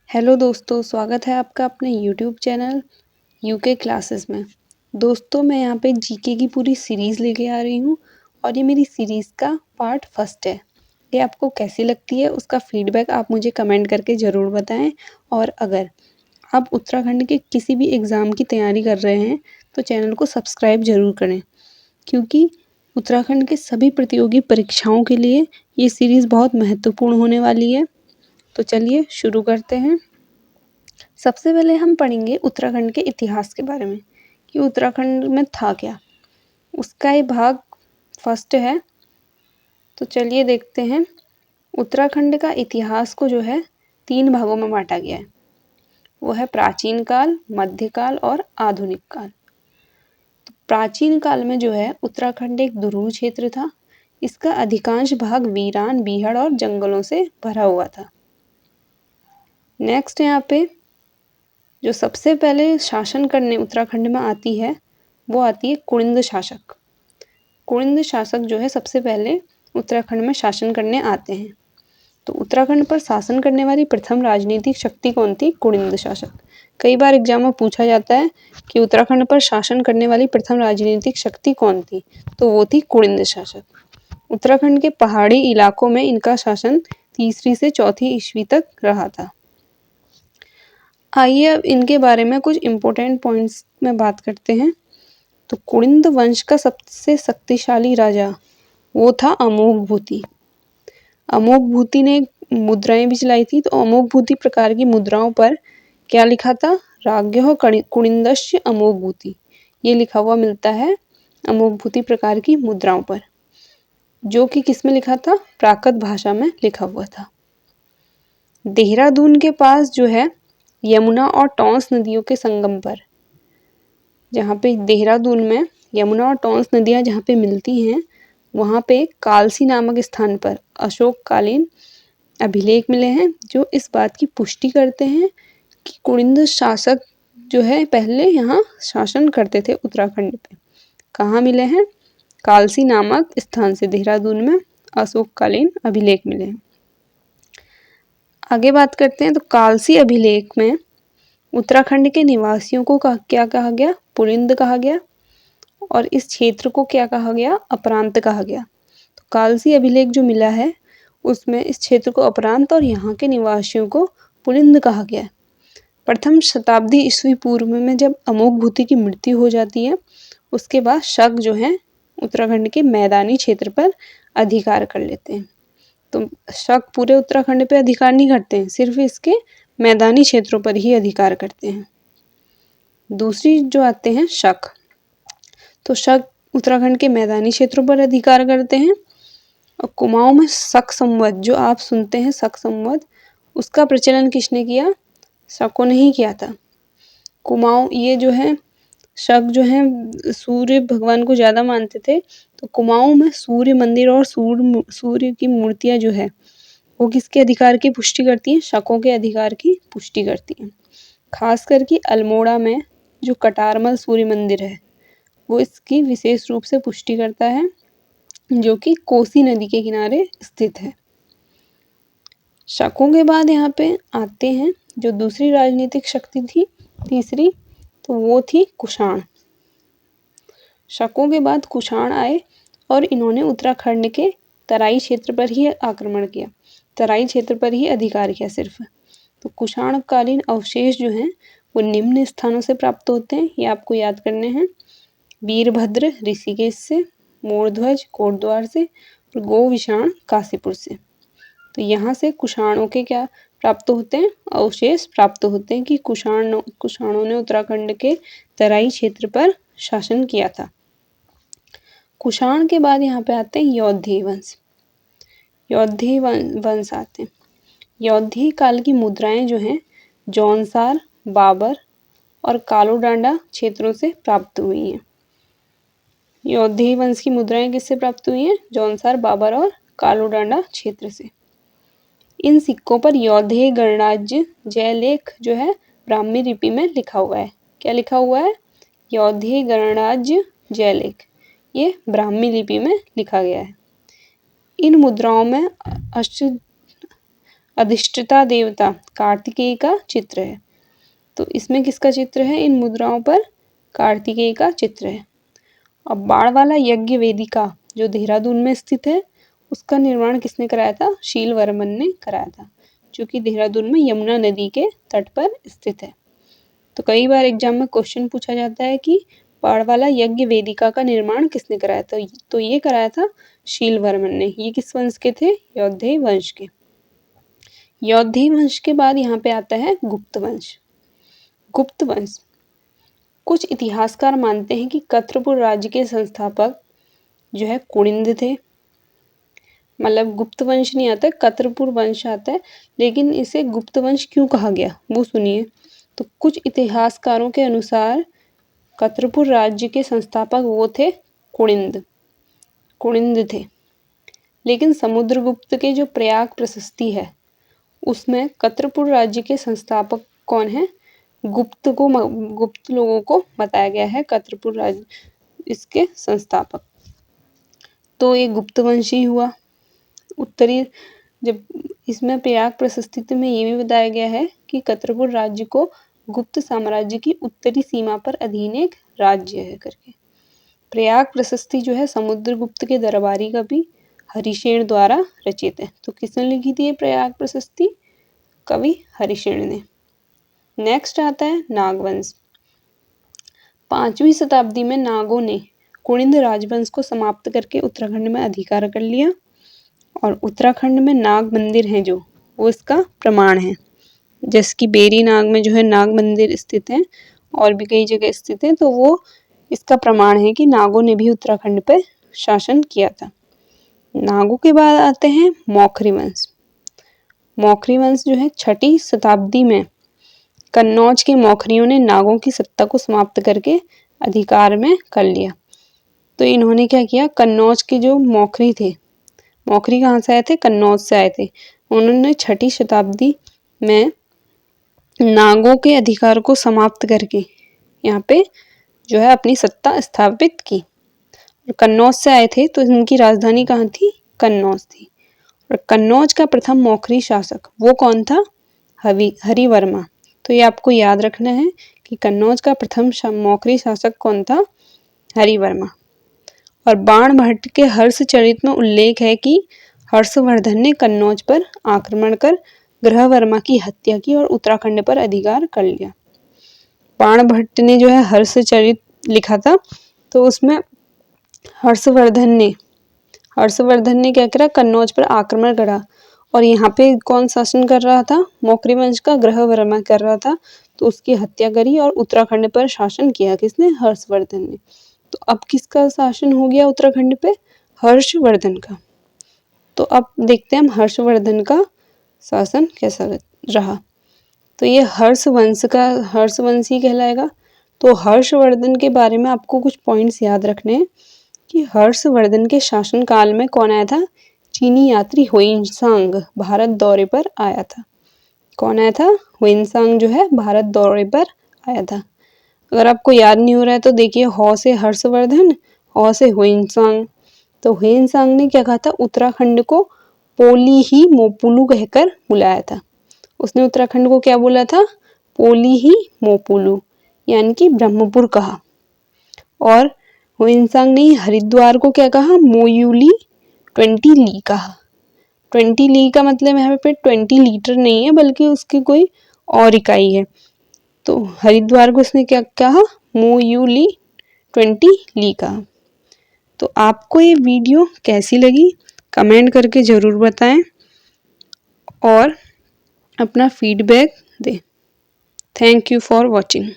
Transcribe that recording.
Hello दोस्तों, स्वागत है आपका अपने यूट्यूब चैनल यूके क्लासेस में। दोस्तों, मैं यहाँ पे जीके की पूरी सीरीज़ लेके आ रही हूँ और ये मेरी सीरीज़ का पार्ट फर्स्ट है। ये आपको कैसी लगती है उसका फीडबैक आप मुझे कमेंट करके ज़रूर बताएं। और अगर आप उत्तराखंड के किसी भी एग्ज़ाम की तैयारी कर रहे हैं तो चैनल को सब्सक्राइब ज़रूर करें, क्योंकि उत्तराखंड के सभी प्रतियोगी परीक्षाओं के लिए ये सीरीज़ बहुत महत्वपूर्ण होने वाली है। तो चलिए शुरू करते हैं। सबसे पहले हम पढ़ेंगे उत्तराखंड के इतिहास के बारे में कि उत्तराखंड में था क्या। उसका ये भाग फर्स्ट है। तो चलिए देखते हैं। उत्तराखंड का इतिहास को जो है 3 भागों में बांटा गया है। वो है प्राचीन काल, मध्यकाल और आधुनिक काल। तो प्राचीन काल में जो है उत्तराखंड एक दुर्गम क्षेत्र था। इसका अधिकांश भाग वीरान, बीहड़ और जंगलों से भरा हुआ था। नेक्स्ट यहाँ पे जो सबसे पहले शासन करने उत्तराखंड में आती है वो आती है कुलिंद शासक। कुलिंद शासक जो है सबसे पहले उत्तराखंड में शासन करने आते हैं। तो उत्तराखंड पर शासन करने वाली प्रथम राजनीतिक शक्ति कौन थी? कुलिंद शासक। कई बार एग्जाम में पूछा जाता है कि उत्तराखंड पर शासन करने वाली प्रथम राजनीतिक शक्ति कौन थी, तो वो थी कुलिंद शासक। उत्तराखंड के पहाड़ी इलाकों में इनका शासन 3वीं से 4वीं ईस्वी तक रहा था। आइए अब इनके बारे में कुछ इम्पोर्टेंट पॉइंट्स में बात करते हैं। तो कुलिंद वंश का सबसे शक्तिशाली राजा वो था अमोघभूति। अमोघभूति ने मुद्राएं भी चलाई थी। तो अमोघभूति प्रकार की मुद्राओं पर क्या लिखा था? राज्ञः कुलिन्दस्य अमोघभूति। ये लिखा हुआ मिलता है अमोघभूति प्रकार की मुद्राओं पर, जो कि किस में लिखा था? प्राकृत भाषा में लिखा हुआ था। देहरादून के पास जो है यमुना और टॉन्स नदियों के संगम पर, जहाँ पे देहरादून में यमुना और टॉन्स नदियाँ जहाँ पे मिलती हैं, वहाँ पे कालसी नामक स्थान पर अशोककालीन अभिलेख मिले हैं जो इस बात की पुष्टि करते हैं कि कुलिंद शासक जो है पहले यहाँ शासन करते थे उत्तराखंड पे। कहाँ मिले हैं? कालसी नामक स्थान से देहरादून में अशोककालीन अभिलेख मिले हैं। आगे बात करते हैं। तो कालसी अभिलेख में उत्तराखंड के निवासियों को क्या कहा गया? पुलिंद कहा गया। और इस क्षेत्र को क्या कहा गया? अपरांत कहा गया। तो कालसी अभिलेख जो मिला है उसमें इस क्षेत्र को अपरांत और यहाँ के निवासियों को पुलिंद कहा गया है। प्रथम शताब्दी ईस्वी पूर्व में जब अमोघभूति की मृत्यु हो जाती है, उसके बाद शक जो है उत्तराखंड के मैदानी क्षेत्र पर अधिकार कर लेते हैं। तो शक पूरे उत्तराखंड पे अधिकार नहीं करते हैं, सिर्फ इसके मैदानी क्षेत्रों पर ही अधिकार करते हैं। दूसरी जो आते हैं शक। तो शक उत्तराखंड के मैदानी क्षेत्रों पर अधिकार करते हैं। और कुमाऊं में शक संवत जो आप सुनते हैं, शक संवत, उसका प्रचलन किसने किया? शकों ने ही किया था। कुमाऊं ये जो है शक जो है सूर्य भगवान को ज़्यादा मानते थे। तो कुमाऊं में सूर्य मंदिर और सूर्य की मूर्तियाँ जो है वो किसके अधिकार की पुष्टि करती हैं? शकों के अधिकार की पुष्टि करती हैं। खास करके अल्मोड़ा में जो कटारमल सूर्य मंदिर है वो इसकी विशेष रूप से पुष्टि करता है, जो कि कोसी नदी के किनारे स्थित है। शकों के बाद यहाँ पे आते हैं जो दूसरी राजनीतिक शक्ति थी, तीसरी, तो वो थी कुषाण। शकों के बाद कुषाण आए और इन्होंने उत्तराखंड के तराई क्षेत्र पर ही आक्रमण किया, तराई क्षेत्र पर ही अधिकार किया सिर्फ। तो कुषाणकालीन अवशेष जो हैं वो निम्न स्थानों से प्राप्त होते हैं, ये आपको याद करने हैं। वीरभद्र ऋषिकेश से, मोरध्वज कोटद्वार से और गोविशाण काशीपुर से। तो यहाँ से कुषाणों के क्या प्राप्त होते हैं? अवशेष प्राप्त होते हैं कि कुषाणों ने उत्तराखंड के तराई क्षेत्र पर शासन किया था। कुषाण के बाद यहाँ पे आते हैं यौधेय वंश। यौधेय वंश आते हैं। यौधेय काल की मुद्राएं जो हैं जौनसार, बाबर और कालोडांडा क्षेत्रों से प्राप्त हुई हैं। यौधेय वंश की मुद्राएं किससे प्राप्त हुई हैं? जौनसार, बाबर और कालोडांडा क्षेत्र से। इन सिक्कों पर यौधेय गणराज्य जयलेख जो है ब्राह्मी लिपि में लिखा हुआ है। क्या लिखा हुआ है? यौधेय गणराज्य जयलेख, ये ब्राह्मी लिपि में लिखा गया है। इन मुद्राओं में अधिष्ठता देवता कार्तिकेय का चित्र है। तो इसमें किसका चित्र है? इन मुद्राओं पर कार्तिकेय का चित्र है। अब बाण वाला यज्ञ वेदिका जो देहरादून में स्थित है, उसका निर्माण किसने कराया था? शील वर्मन ने कराया था, जो कि देहरादून में यमुना नदी के तट पर स्थित है। तो कई बार एग्जाम में क्वेश्चन पूछा जाता है कि बाण वाला यज्ञ वेदिका का निर्माण किसने कराया था? तो ये कराया था शील वर्मन ने। ये किस वंश के थे? यौधेय वंश के। यौधेय वंश के बाद यहाँ पे आता है गुप्त वंश। गुप्त वंश, कुछ इतिहासकार मानते हैं कि कत्रपुर राज्य के संस्थापक जो है कुणिंद थे। मतलब गुप्त वंश नहीं आता, कत्रपुर वंश आता है, लेकिन इसे गुप्त वंश क्यों कहा गया वो सुनिए। तो कुछ इतिहासकारों के अनुसार कत्रपुर राज्य के संस्थापक वो थे कुणिंद थे। लेकिन समुद्रगुप्त के जो प्रयाग प्रशस्ति है उसमें कत्रपुर राज्य के संस्थापक कौन है? गुप्त लोगों को बताया गया है कत्रपुर राज्य इसके संस्थापक। तो ये गुप्त वंशी हुआ। उत्तरी, जब इसमें प्रयाग प्रशस्ति में ये भी बताया गया है कि कत्रपुर राज्य को गुप्त साम्राज्य की उत्तरी सीमा पर अधीन एक राज्य है करके। प्रयाग प्रशस्ति जो है समुद्रगुप्त के दरबारी कवि हरिशेन द्वारा रचित है। तो किसने लिखी थी ये प्रयाग प्रशस्ति? कवि हरिशेन ने। नेक्स्ट आता है नागवंश। 5वीं शताब्दी में नागों ने कुणिंद राजवंश को समाप्त करके उत्तराखंड में अधिकार कर लिया, और उत्तराखंड में नाग मंदिर है जो, वो इसका प्रमाण है। जैसे कि बेरी नाग में जो है नाग मंदिर स्थित है, और भी कई जगह स्थित है, तो वो इसका प्रमाण है कि नागों ने भी उत्तराखंड पे शासन किया था। नागों के बाद आते हैं मौखरी वंश। मौखरी वंश जो है 6ठी शताब्दी में कन्नौज के मौखरियों ने नागों की सत्ता को समाप्त करके अधिकार में कर लिया। तो इन्होंने क्या किया? कन्नौज के जो मौखरी थे, मौखरी कहाँ से आए थे? कन्नौज से आए थे। उन्होंने 6ठी शताब्दी में नागों के अधिकार को समाप्त करके यहाँ पे जो है अपनी सत्ता स्थापित की। और कन्नौज से आए थे, तो इनकी राजधानी कहाँ थी? कन्नौज थी। और कन्नौज का प्रथम मौखरी शासक वो कौन था? हरिवर्मा। तो ये आपको याद रखना है कि कन्नौज का प्रथम मौखरी शासक कौन था? हरिवर्मा। और बाणभट्ट के हर्षचरित में उल्लेख है कि हर्षवर्धन ने कन्नौज पर आक्रमण कर ग्रहवर्मा की हत्या की और उत्तराखंड पर अधिकार कर लिया। बाणभट्ट ने जो है हर्षचरित लिखा था, तो उसमें हर्षवर्धन ने क्या करा? कन्नौज पर आक्रमण करा। और यहाँ पे कौन शासन कर रहा था? मौखरी वंश का ग्रहवर्मा कर रहा था। तो उसकी हत्या करी और उत्तराखंड पर शासन किया। किसने? हर्षवर्धन ने। तो अब किसका शासन हो गया उत्तराखंड पे? हर्षवर्धन का। तो अब देखते हैं हम हर्षवर्धन का शासन कैसा रहा। तो ये हर्षवंशी कहलाएगा। तो हर्षवर्धन के बारे में आपको कुछ पॉइंट्स याद रखने हैं कि हर्षवर्धन के शासनकाल में कौन आया था? चीनी यात्री हुइनसांग भारत दौरे पर आया था। कौन आया था? हुइनसांग जो है भारत दौरे पर आया था। अगर आपको याद नहीं हो रहा है तो देखिए, हौ से हर्षवर्धन, हौ से हुइनसांग। तो हुइनसांग ने क्या कहा था? उत्तराखंड को पोली ही मोपुलू कहकर बुलाया था। उसने उत्तराखंड को क्या बोला था? पोली ही मोपुलू, यानी कि ब्रह्मपुर कहा। और हुइनसांग ने हरिद्वार को क्या कहा? मोयूली 20 ली कहा। 20 ली का मतलब यहाँ पे 20 लीटर नहीं है, बल्कि उसकी कोई और इकाई है। तो हरिद्वार को उसने क्या कहा? मोयूली 20 ली कहा। तो आपको ये वीडियो कैसी लगी कमेंट करके ज़रूर बताएं और अपना फीडबैक दें। Thank you for watching.